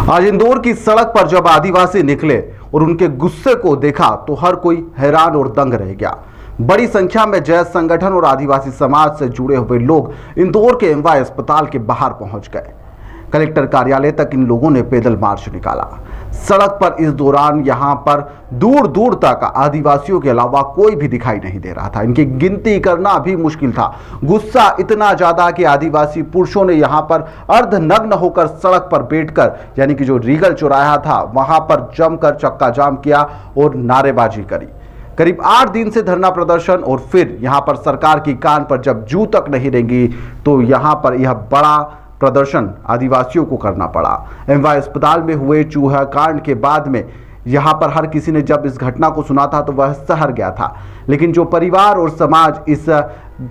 आज इंदौर की सड़क पर जब आदिवासी निकले और उनके गुस्से को देखा तो हर कोई हैरान और दंग रह गया। बड़ी संख्या में जैस संगठन और आदिवासी समाज से जुड़े हुए लोग इंदौर के एमवाय अस्पताल के बाहर पहुंच गए। कलेक्टर कार्यालय तक इन लोगों ने पैदल मार्च निकाला। सड़क पर इस दौरान यहां पर दूर दूर तक आदिवासियों के अलावा कोई भी दिखाई नहीं दे रहा था। इनकी गिनती करना भी मुश्किल था। गुस्सा इतना ज्यादा कि आदिवासी पुरुषों ने यहां पर अर्धनग्न होकर सड़क पर बैठकर यानी कि जो रीगल चौराहा था वहां पर जमकर चक्का जाम किया और नारेबाजी करी। करीब 8 दिन से धरना प्रदर्शन और फिर यहां पर सरकार की कान पर जब जू तक नहीं रहेंगी तो यहां पर यह बड़ा प्रदर्शन आदिवासियों को करना पड़ा। एमवाय अस्पताल में हुए चूहा कांड के बाद में यहाँ पर हर किसी ने जब इस घटना को सुना था तो वह सहर गया था, लेकिन जो परिवार और समाज इस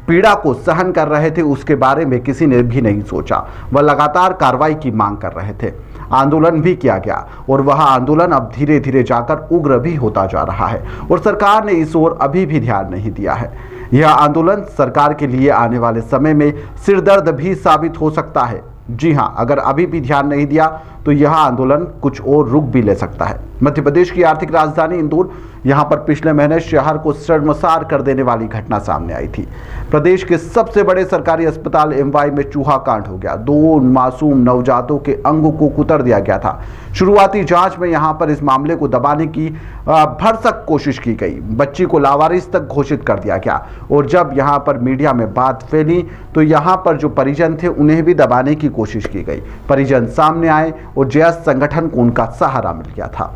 पीड़ा को सहन कर रहे थे उसके बारे में किसी ने भी नहीं सोचा। वह लगातार कार्रवाई की मांग कर रहे थे। आंदोलन भी किया गया और वह आंदोलन अब धीरे धीरे जाकर उग्र भी होता जा रहा है और सरकार ने इस ओर अभी भी ध्यान नहीं दिया है। यह आंदोलन सरकार के लिए आने वाले समय में सिरदर्द भी साबित हो सकता है। जी हां, अगर अभी भी ध्यान नहीं दिया तो यह आंदोलन कुछ और रुख भी ले सकता है। मध्य प्रदेश की आर्थिक राजधानी इंदौर, यहां पर पिछले महीने शहर को शर्मसार कर देने वाली घटना सामने आई थी। प्रदेश के सबसे बड़े सरकारी अस्पताल एमवाय में चूहा कांड हो गया। 2 मासूम नवजातों के अंगों को कुतर दिया गया था। शुरुआती जांच में यहां पर इस मामले को दबाने की भरसक कोशिश की गई। बच्ची को लावारिस तक घोषित कर दिया गया और जब यहां पर मीडिया में बात फैली तो यहां पर जो परिजन थे उन्हें भी दबाने की कोशिश की गई। परिजन सामने आए और जैस संगठन को उनका सहारा मिल गया था।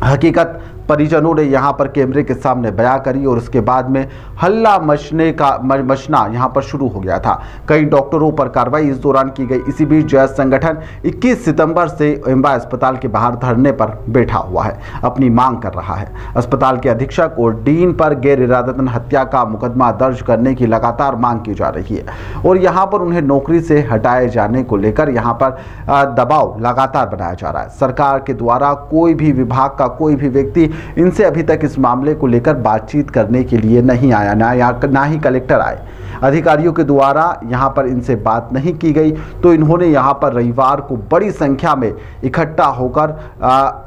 हकीकत परिजनों ने यहाँ पर कैमरे के सामने बयां करी और उसके बाद में हल्ला मचना यहाँ पर शुरू हो गया था। कई डॉक्टरों पर कार्रवाई इस दौरान की गई। इसी बीच जैस संगठन 21 सितंबर से एमवाय अस्पताल के बाहर धरने पर बैठा हुआ है, अपनी मांग कर रहा है। अस्पताल के अधीक्षक और डीन पर गैर इरादतन हत्या का मुकदमा दर्ज करने की लगातार मांग की जा रही है और यहाँ पर उन्हें नौकरी से हटाए जाने को लेकर यहाँ पर दबाव लगातार बनाया जा रहा है। सरकार के द्वारा कोई भी विभाग का कोई भी व्यक्ति इनसे अभी तक इस मामले को लेकर बातचीत करने के लिए नहीं आया, ना ही कलेक्टर आए। अधिकारियों के द्वारा यहां पर इनसे बात नहीं की गई तो इन्होंने यहां पर रविवार को बड़ी संख्या में इकट्ठा होकर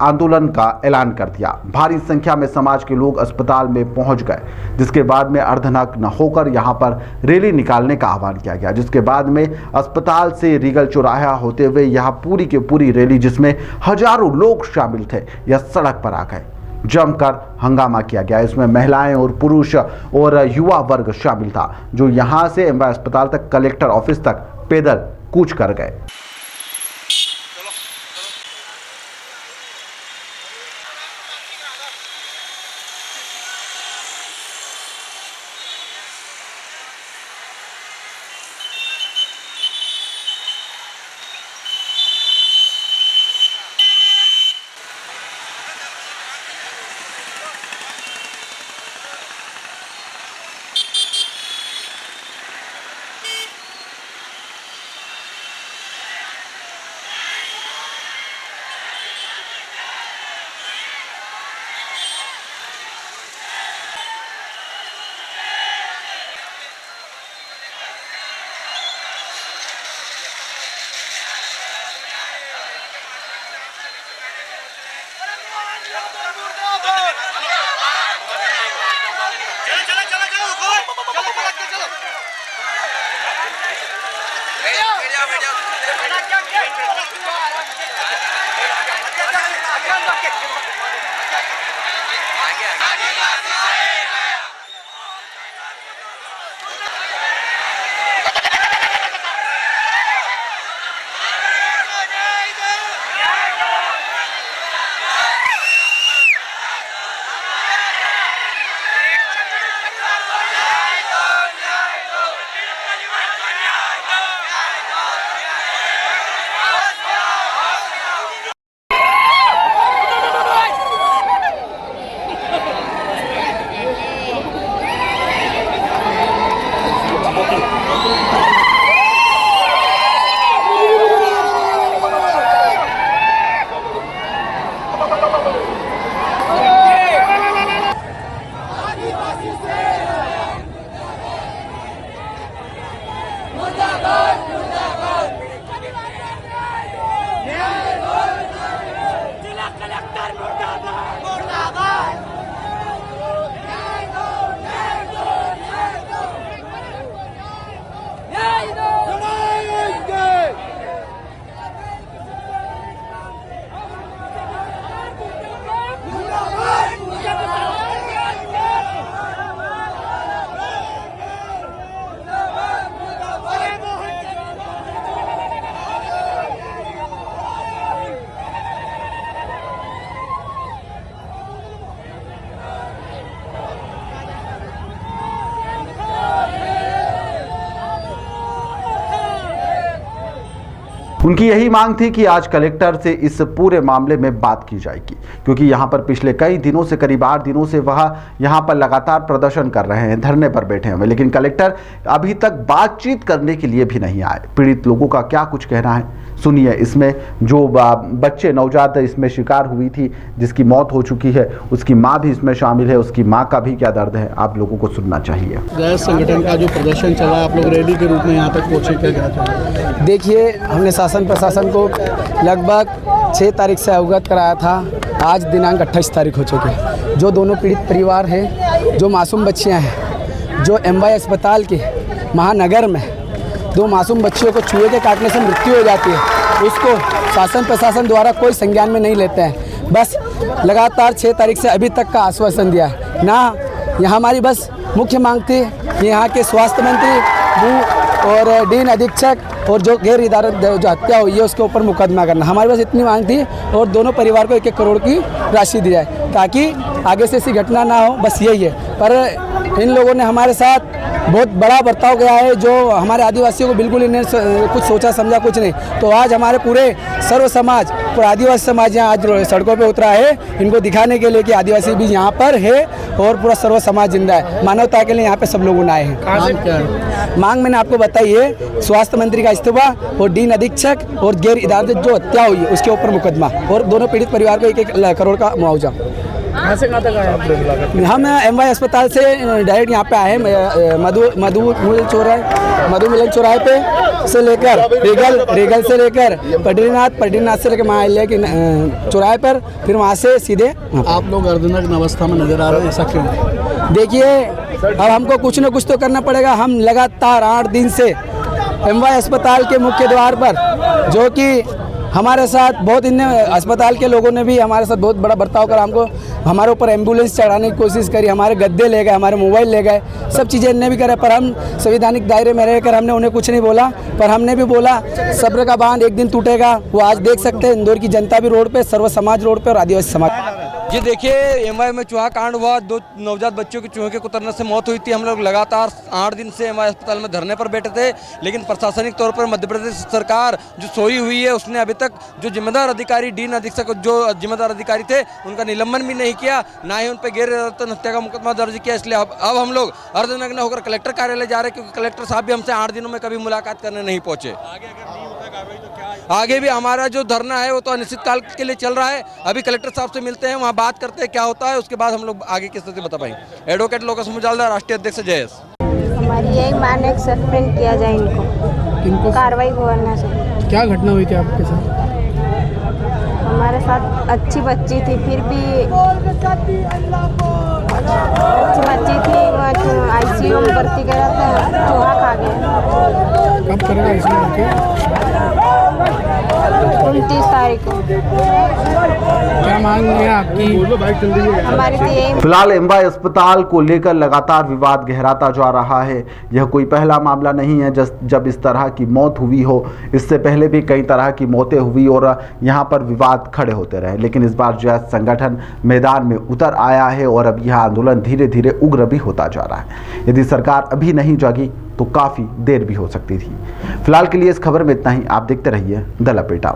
आंदोलन का ऐलान कर दिया। भारी संख्या में समाज के लोग अस्पताल में पहुंच गए, जिसके बाद में अर्धनग्न होकर यहां पर रैली निकालने का आह्वान किया गया। जिसके बाद में अस्पताल से रीगल चौराहा होते हुए यह पूरी की पूरी रैली, जिसमें हजारों लोग शामिल थे, यह सड़क पर आ गए। जमकर हंगामा किया गया। इसमें महिलाएं और पुरुष और युवा वर्ग शामिल था, जो यहां से एमवाय अस्पताल तक कलेक्टर ऑफिस तक पैदल कूच कर गए। उनकी यही मांग थी कि आज कलेक्टर से इस पूरे मामले में बात की जाएगी, क्योंकि यहाँ पर पिछले कई दिनों से, करीब 8 दिनों से वह यहाँ पर लगातार प्रदर्शन कर रहे हैं, धरने पर बैठे हुए, लेकिन कलेक्टर अभी तक बातचीत करने के लिए भी नहीं आए। पीड़ित लोगों का क्या कुछ कहना है सुनिए। इसमें जो बच्चे नवजात इसमें शिकार हुई थी, जिसकी मौत हो चुकी है, उसकी माँ भी इसमें शामिल है, उसकी माँ का भी क्या दर्द है, आप लोगों को सुनना चाहिए। गैस संगठन का जो प्रदर्शन चला, आप लोग रैली के रूप में यहाँ तक पहुँचे, क्या कहना चाहिए? देखिए, हमने शासन प्रशासन को लगभग 6 तारीख से अवगत कराया था। आज दिनांक 28 तारीख हो चुकी है। जो दोनों पीड़ित परिवार हैं, जो मासूम बच्चियां हैं, जो MY अस्पताल के महानगर में 2 मासूम बच्चियों को चूहे के काटने से मृत्यु हो जाती है, उसको शासन प्रशासन द्वारा कोई संज्ञान में नहीं लेते हैं। बस लगातार 6 तारीख से अभी तक का आश्वासन दिया है ना। यहाँ हमारी बस मुख्य मांग थी कि यहाँ के स्वास्थ्य मंत्री और डीन अधीक्षक और जो गैर इदारत जो हत्या हुई है उसके ऊपर मुकदमा करना, हमारे पास इतनी मांग थी। और दोनों परिवार को 1-1 करोड़ की राशि दी जाए ताकि आगे से ऐसी घटना ना हो, बस यही है। पर इन लोगों ने हमारे साथ बहुत बड़ा बर्ताव किया है, जो हमारे आदिवासियों को बिल्कुल इन्हें कुछ सोचा समझा कुछ नहीं। तो आज हमारे पूरे सर्व समाज, पूरा आदिवासी समाज यहाँ आज सड़कों पे उतरा है, इनको दिखाने के लिए कि आदिवासी भी यहाँ पर है और पूरा सर्व समाज जिंदा है। मानवता के लिए यहाँ पे सब लोग आए हैं। मांग मैंने आपको बताई है, स्वास्थ्य मंत्री का इस्तीफा और डीन अधीक्षक और गैर इदारत जो हत्या हुई है उसके ऊपर मुकदमा, और दोनों पीड़ित परिवार को 1-1 करोड़ का मुआवजा। कहाँ से कहाँ तक आए आप लोग? हम MY अस्पताल से डायरेक्ट यहाँ पे आए हैं। मधु मिलन चौराहे पे से लेकर रेगल से लेकर पटरीनाथ से लेकर महाविद्यालय के चौराहे पर, फिर वहाँ से सीधे। आप लोग अर्धनग्न अवस्था में नजर आ रहे हैं, ऐसा क्यों? देखिए, अब हमको कुछ न कुछ तो करना पड़ेगा। हम लगातार 8 दिन से MY अस्पताल के मुख्य द्वार पर, जो कि हमारे साथ बहुत इन अस्पताल के लोगों ने भी हमारे साथ बहुत बड़ा बर्ताव करा, हमको हमारे ऊपर एम्बुलेंस चढ़ाने की कोशिश करी, हमारे गद्दे ले गए, हमारे मोबाइल ले गए, सब चीज़ें इनने भी करा। पर हम संवैधानिक दायरे में रहकर हमने उन्हें कुछ नहीं बोला, पर हमने भी बोला सब्र का बांध एक दिन टूटेगा। वो आज देख सकते हैं, इंदौर की जनता भी रोड पे, सर्व समाज रोड पे और आदिवासी समाज। ये देखिए, MY में चूहा कांड हुआ, 2 नवजात बच्चों की चूहे के कुतरने से मौत हुई थी। हम लोग लगातार 8 दिन से MY अस्पताल में धरने पर बैठे थे, लेकिन प्रशासनिक तौर पर मध्य प्रदेश सरकार जो सोई हुई है, उसने अभी तक जो जिम्मेदार अधिकारी, डीन अधीक्षक जो जिम्मेदार अधिकारी थे, उनका निलंबन भी नहीं किया, ना ही उन पर गैर इरादतन हत्या का मुकदमा दर्ज किया। इसलिए अब हम लोग अर्धनग्न होकर कलेक्टर कार्यालय जा रहे हैं, क्योंकि कलेक्टर साहब भी हमसे 8 दिनों में कभी मुलाकात करने नहीं पहुंचे। आगे भी हमारा जो धरना है वो तो अनिश्चित काल के लिए चल रहा है। अभी कलेक्टर साहब से मिलते हैं, वहाँ बात करते हैं क्या होता है, उसके बाद हम लोग आगे की स्थिति बता पाएंगे। एडवोकेट लोकेश मुजालदार, राष्ट्रीय अध्यक्ष जयस। हमारी यही मांग है, सस्पेंड किया जाए इनको, कार्रवाई होना चाहिए। क्या घटना हुई थी आपके साथ? हमारे साथ अच्छी बच्ची थी, फिर भी अच्छी बच्ची थी, वो ICU में भर्ती करा था, चूहा खा गया। कब करेगा इसमें? 29 तारीख को। क्या मांग है आपकी? हमारी तो यही। फिलहाल MY अस्पताल को लेकर लगातार विवाद गहराता जा रहा है। यह कोई पहला मामला नहीं है जब इस तरह की मौत हुई हो। इससे पहले भी कई तरह की मौतें हुई और यहाँ पर विवाद खड़े होते रहे, लेकिन इस बार जो संगठन मैदान में उतर आया है और अब यह आंदोलन धीरे धीरे उग्र भी होता जा रहा है। यदि सरकार अभी नहीं जागी तो काफ़ी देर भी हो सकती थी। फिलहाल के लिए इस खबर में इतना ही। आप देखते रहिए द लपेटा।